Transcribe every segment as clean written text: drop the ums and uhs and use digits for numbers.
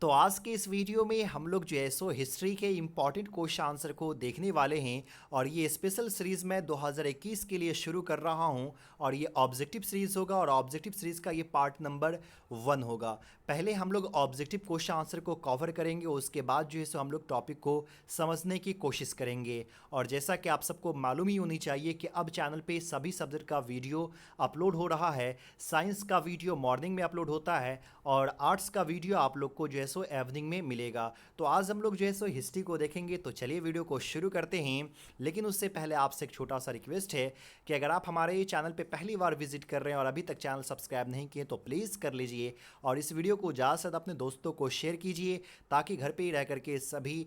तो आज के इस वीडियो में हम लोग जो है सो हिस्ट्री के इम्पॉर्टेंट क्वेश्चन आंसर को देखने वाले हैं और ये स्पेशल सीरीज़ मैं 2021 के लिए शुरू कर रहा हूं और ये ऑब्जेक्टिव सीरीज़ होगा और ऑब्जेक्टिव सीरीज़ का ये पार्ट नंबर 1 होगा। पहले हम लोग ऑब्जेक्टिव क्वेश्चन आंसर को कवर करेंगे, उसके बाद जो है सो हम लोग टॉपिक को समझने की कोशिश करेंगे। और जैसा कि आप सबको मालूम ही होनी चाहिए कि अब चैनल पे सभी सब्जेक्ट का वीडियो अपलोड हो रहा है। साइंस का वीडियो मॉर्निंग में अपलोड होता है और आर्ट्स का वीडियो आप लोग को जो है सो इवनिंग में मिलेगा। तो आज हम लोग जो है सो हिस्ट्री को देखेंगे, तो चलिए वीडियो को शुरू करते हैं। लेकिन उससे पहले आपसे एक छोटा सा रिक्वेस्ट है कि अगर आप हमारे चैनल पे पहली बार विजिट कर रहे हैं और अभी तक चैनल सब्सक्राइब नहीं किए तो प्लीज़ कर लीजिए और इस वीडियो को ज़्यादा से ज़्यादा अपने दोस्तों को शेयर कीजिए ताकि घर पे ही रह करके सभी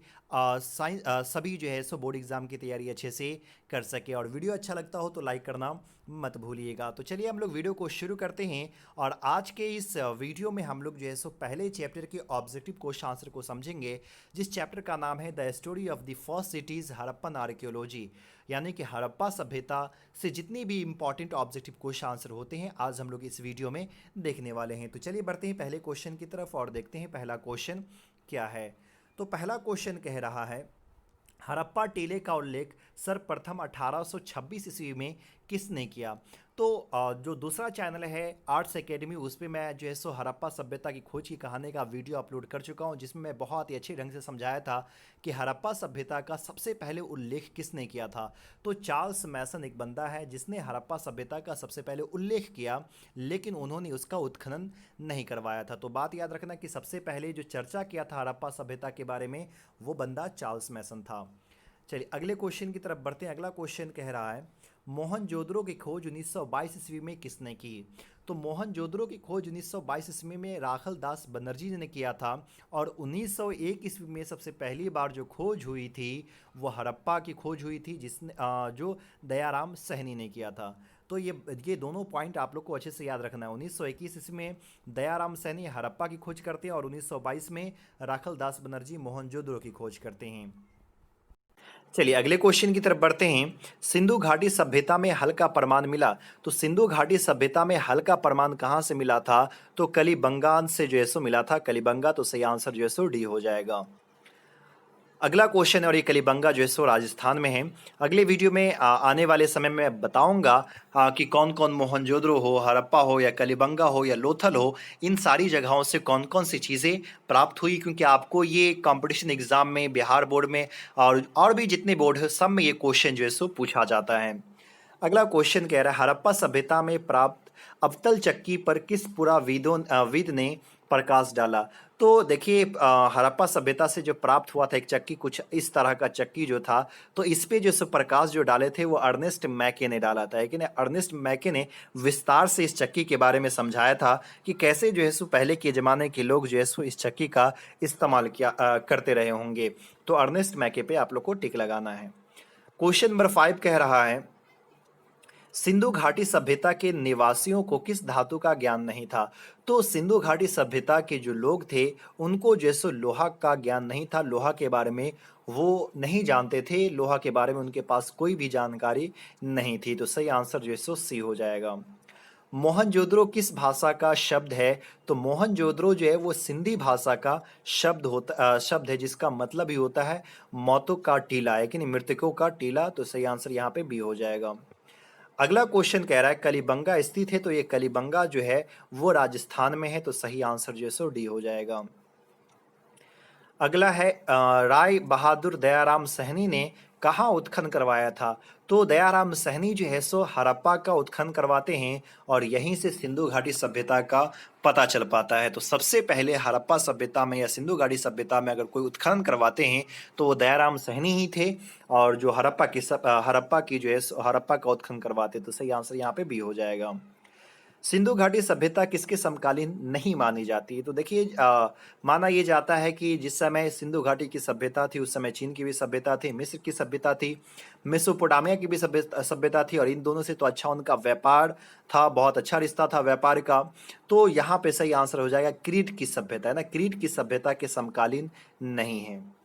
जो है सो बोर्ड एग्ज़ाम की तैयारी अच्छे से कर सके। और वीडियो अच्छा लगता हो तो लाइक करना मत भूलिएगा। तो चलिए हम लोग वीडियो को शुरू करते हैं और आज के इस वीडियो में हम लोग जो है सो पहले चैप्टर के ऑब्जेक्टिव क्वेश्चन आंसर को समझेंगे, जिस चैप्टर का नाम है the story of the first cities Harappan archaeology, यानी कि हड़प्पा सभ्यता से जितनी भी इंपॉर्टेंट ऑब्जेक्टिव क्वेश्चन आंसर होते हैं आज हम लोग इस वीडियो में देखने वाले हैं। तो चलिए बढ़ते हैं पहले क्वेश्चन की तरफ और देखते हैं पहला क्वेश्चन क्या है। तो पहला क्वेश्चन कह रहा है, हड़प्पा टीले का उल्लेख सर्वप्रथम 1826 ईस्वी में किसने किया। तो जो दूसरा चैनल है आर्ट्स एकेडमी, उस पर मैं जो है सो हड़प्पा सभ्यता की खोज की कहानी का वीडियो अपलोड कर चुका हूं, जिसमें मैं बहुत ही अच्छे ढंग से समझाया था कि हड़प्पा सभ्यता का सबसे पहले उल्लेख किसने किया था। तो चार्ल्स मैसन एक बंदा है जिसने हड़प्पा सभ्यता का सबसे पहले उल्लेख किया, लेकिन उन्होंने उसका उत्खनन नहीं करवाया था। तो बात याद रखना कि सबसे पहले जो चर्चा किया था हड़प्पा सभ्यता के बारे में वो बंदा चार्ल्स मैसन था। चलिए अगले क्वेश्चन की तरफ बढ़ते हैं। अगला क्वेश्चन कह रहा है, मोहनजोदड़ो की खोज 1922 ईस्वी में किसने की। तो मोहनजोदड़ो की खोज 1922 ईस्वी में राखल दास बनर्जी ने किया था और 1901 ईस्वी में सबसे पहली बार जो खोज हुई थी वो हड़प्पा की खोज हुई थी, जिसने जो दयाराम सहनी ने किया था। तो ये दोनों पॉइंट आप लोग को अच्छे से याद रखना है। 1921 ईस्वी में दयाराम सहनी हड़प्पा की खोज करते हैं और 1922 में राखल दास बनर्जी मोहनजोदड़ो की खोज करते हैं। चलिए अगले क्वेश्चन की तरफ बढ़ते हैं। सिंधु घाटी सभ्यता में हल का प्रमाण मिला। तो सिंधु घाटी सभ्यता में हल का प्रमाण कहाँ से मिला था। तो कलिबंगा से जो है सो मिला था, कलिबंगा। तो सही आंसर जो है सो डी हो जाएगा। अगला क्वेश्चन है और ये कलिबंगा जो है सो राजस्थान में है। अगले वीडियो में आने वाले समय में बताऊंगा कि कौन कौन मोहनजोदड़ो हो, हड़प्पा हो या कलिबंगा हो या लोथल हो, इन सारी जगहों से कौन कौन सी चीज़ें प्राप्त हुई, क्योंकि आपको ये कंपटीशन एग्जाम में बिहार बोर्ड में और भी जितने बोर्ड है सब में ये क्वेश्चन जो है सो पूछा जाता है। अगला क्वेश्चन कह रहा है, हड़प्पा सभ्यता में प्राप्त अवतल चक्की पर किस विद ने प्रकाश डाला। तो देखिए हड़प्पा सभ्यता से जो प्राप्त हुआ था एक चक्की, कुछ इस तरह का चक्की जो था, तो इस पे जो सो प्रकाश जो डाले थे वो अर्नेस्ट मैके ने डाला था। कि अर्नेस्ट मैके ने विस्तार से इस चक्की के बारे में समझाया था कि कैसे जो है सो पहले के ज़माने के लोग जो है सो इस चक्की का इस्तेमाल करते रहे होंगे। तो अर्नेस्ट मैके पे आप लोग को टिक लगाना है। क्वेश्चन नंबर 5 कह रहा है, सिंधु घाटी सभ्यता के निवासियों को किस धातु का ज्ञान नहीं था। तो सिंधु घाटी सभ्यता के जो लोग थे उनको जैसो लोहा का ज्ञान नहीं था, लोहा के बारे में वो नहीं जानते थे, लोहा के बारे में उनके पास कोई भी जानकारी नहीं थी। तो सही आंसर जो है सो सी हो जाएगा। मोहनजोदड़ो किस भाषा का शब्द है। तो मोहनजोदड़ो जो है वो सिंधी भाषा का शब्द है, जिसका मतलब ही होता है मौतों का टीला, है कि नहीं, मृतकों का टीला। तो सही आंसर यहाँ पे बी हो जाएगा। अगला क्वेश्चन कह रहा है, कलिबंगा स्थित है। तो ये कलिबंगा जो है वो राजस्थान में है। तो सही आंसर जो है सो डी हो जाएगा। अगला है, राय बहादुर दयाराम सहनी ने कहाँ उत्खनन करवाया था। तो दयाराम सहनी जो है सो हड़प्पा का उत्खनन करवाते हैं और यहीं से सिंधु घाटी सभ्यता का पता चल पाता है। तो सबसे पहले हड़प्पा सभ्यता में या सिंधु घाटी सभ्यता में अगर कोई उत्खनन करवाते हैं तो वो दयाराम सहनी ही थे, और जो हड़प्पा की जो है हड़प्पा का उत्खनन करवाते। तो सही आंसर यहाँ पे बी हो जाएगा। सिंधु घाटी सभ्यता किसके समकालीन नहीं मानी जाती। तो देखिए माना ये जाता है कि जिस समय सिंधु घाटी की सभ्यता थी उस समय चीन की भी सभ्यता थी, मिस्र की सभ्यता थी, मेसोपोटामिया की भी सभ्यता थी, और इन दोनों से तो अच्छा उनका व्यापार था, बहुत अच्छा रिश्ता था व्यापार का। तो यहाँ पे सही आंसर हो जाएगा क्रीट की सभ्यता, है ना, क्रीट की सभ्यता के समकालीन नहीं है।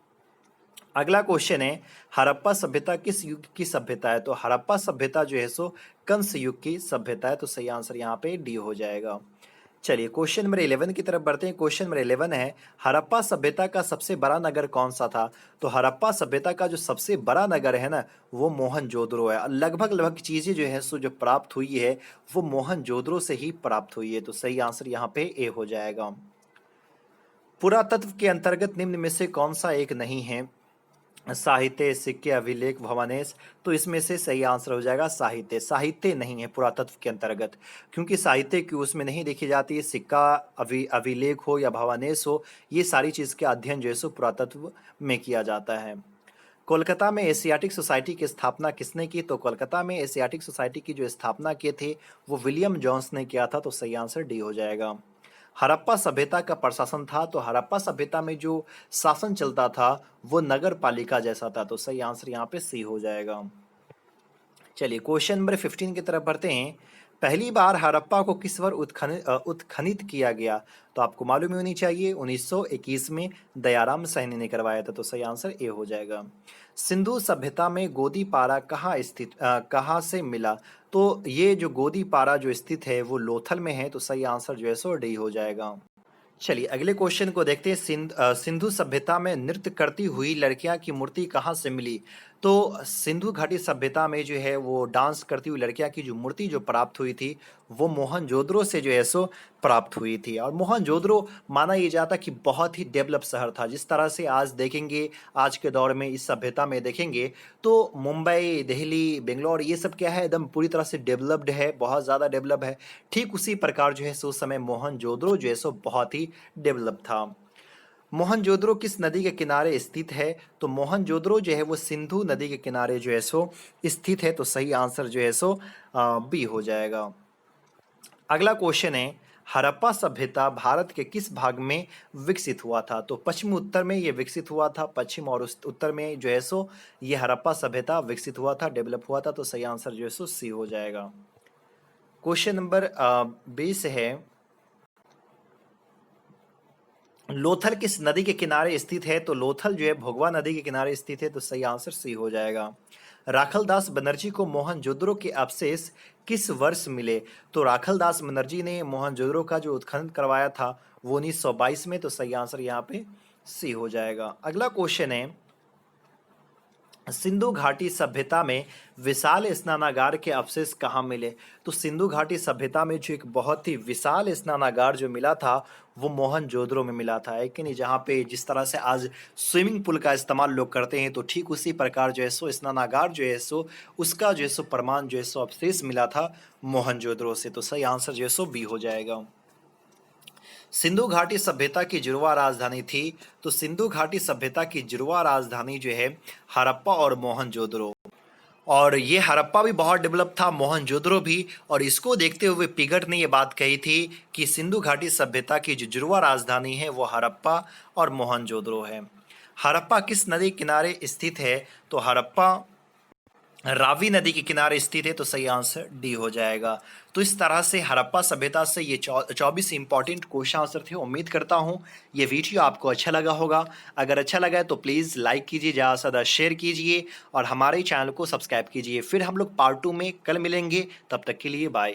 अगला क्वेश्चन है, हड़प्पा सभ्यता किस युग की सभ्यता है। तो हड़प्पा सभ्यता जो है सो कंस युग की सभ्यता है। तो सही आंसर यहाँ पे डी हो जाएगा। चलिए क्वेश्चन नंबर 11 की तरफ बढ़ते हैं। क्वेश्चन नंबर 11 है, हड़प्पा सभ्यता का सबसे बड़ा नगर कौन सा था? तो हड़प्पा सभ्यता का जो सबसे बड़ा नगर है ना, वो मोहनजोदड़ो है। लगभग लगभग चीजें जो है सो जो प्राप्त हुई है वो मोहनजोदड़ो से ही प्राप्त हुई है। तो सही आंसर यहाँ पे ए हो जाएगा। पुरातत्व के अंतर्गत निम्न में से कौन सा एक नहीं है? साहित्य, सिक्के, अभिलेख, भवानेश। तो इसमें से सही आंसर हो जाएगा साहित्य। साहित्य नहीं है पुरातत्व के अंतर्गत, क्योंकि साहित्य की उसमें नहीं देखी जाती है। सिक्का, अभिलेख हो या भवानेश हो, ये सारी चीज के अध्ययन जो है सो पुरातत्व में किया जाता है। कोलकाता में एशियाटिक सोसाइटी की स्थापना किसने की? तो कोलकाता में एशियाटिक सोसाइटी की जो स्थापना किए थे वो विलियम जोन्स ने किया था। तो सही आंसर डी हो जाएगा। हड़प्पा सभ्यता का प्रशासन था, तो हड़प्पा सभ्यता में जो शासन चलता था वो नगर पालिका जैसा था। तो सही आंसर यहाँ पे सी हो जाएगा। चलिए क्वेश्चन नंबर 15 की तरफ बढ़ते हैं। पहली बार हड़प्पा को किस वर्ष उत्खनित किया गया? तो आपको मालूम ही होनी चाहिए, 1921 में दयाराम साहनी ने करवाया था। तो सही आंसर ए हो जाएगा। सिंधु सभ्यता में गोदी पारा कहाँ से मिला? तो ये जो गोदी पारा जो स्थित है वो लोथल में है। तो सही आंसर जो है सो डी हो जाएगा। चलिए अगले क्वेश्चन को देखते हैं। सिंधु सभ्यता में नृत्य करती हुई लड़कियां की मूर्ति कहाँ से मिली? तो सिंधु घाटी सभ्यता में जो है वो डांस करती हुई लड़कियां की जो मूर्ति जो प्राप्त हुई थी वो मोहनजोदड़ो से जो है सो प्राप्त हुई थी। और मोहनजोदड़ो माना ये जाता कि बहुत ही डेवलप शहर था। जिस तरह से आज देखेंगे, आज के दौर में इस सभ्यता में देखेंगे तो मुंबई, दिल्ली, बेंगलोर ये सब क्या है, एकदम पूरी तरह से डेवलप्ड है, बहुत ज़्यादा डेवलप है। ठीक उसी प्रकार जो है सो उस समय मोहनजोदड़ो जो है सो बहुत ही डेवलप था। मोहनजोदड़ो किस नदी के किनारे स्थित है? तो मोहनजोदड़ो जो है वो सिंधु नदी के किनारे जो है सो स्थित है। तो सही आंसर जो है सो बी हो जाएगा। अगला क्वेश्चन है, हड़प्पा सभ्यता भारत के किस भाग में विकसित हुआ था? तो पश्चिम उत्तर में ये विकसित हुआ था। पश्चिम और उत्तर में जो है सो ये हड़प्पा सभ्यता विकसित हुआ था, डेवलप हुआ था। तो सही आंसर जो है सो सी हो जाएगा। क्वेश्चन नंबर 20 है, लोथल किस नदी के किनारे स्थित है? तो लोथल जो है भोगवा नदी के किनारे स्थित है। तो सही आंसर सी हो जाएगा। राखलदास बनर्जी को मोहनजोदड़ो के अवशेष किस वर्ष मिले? तो राखलदास बनर्जी ने मोहनजोदड़ो का जो उत्खनन करवाया था वो 1922 में। तो सही आंसर यहाँ पे सी हो जाएगा। अगला क्वेश्चन है, सिंधु घाटी सभ्यता में विशाल स्नानागार के अवशेष कहाँ मिले? तो सिंधु घाटी सभ्यता में जो एक बहुत ही विशाल स्नानागार जो मिला था वो मोहनजोदड़ो में मिला था, है कि नहीं? जहाँ पे जिस तरह से आज स्विमिंग पूल का इस्तेमाल लोग करते हैं, तो ठीक उसी प्रकार जो है सो स्नानागार जो है सो उसका जो है सो प्रमाण जो है सो अवशेष मिला था मोहनजोदड़ो से। तो सही आंसर जो है सो बी हो जाएगा। सिंधु घाटी सभ्यता की जुड़वा राजधानी थी। तो सिंधु घाटी सभ्यता की जुड़वा राजधानी जो है हड़प्पा और मोहनजोदड़ो। और ये हड़प्पा भी बहुत डेवलप था, मोहनजोदड़ो भी। और इसको देखते हुए पिगट ने ये बात कही थी कि सिंधु घाटी सभ्यता की जो जुड़वा राजधानी है वो हड़प्पा और मोहनजोदड़ो है। हड़प्पा किस नदी किनारे स्थित है? तो हड़प्पा रावी नदी के किनारे स्थित है। तो सही आंसर डी हो जाएगा। तो इस तरह से हड़प्पा सभ्यता से ये 24 इंपॉर्टेंट क्वेश्चन आंसर थे। उम्मीद करता हूँ ये वीडियो आपको अच्छा लगा होगा। अगर अच्छा लगा है तो प्लीज़ लाइक कीजिए, ज़्यादा से ज़्यादा शेयर कीजिए और हमारे चैनल को सब्सक्राइब कीजिए। फिर हम लोग पार्ट 2 में कल मिलेंगे। तब तक के लिए बाय।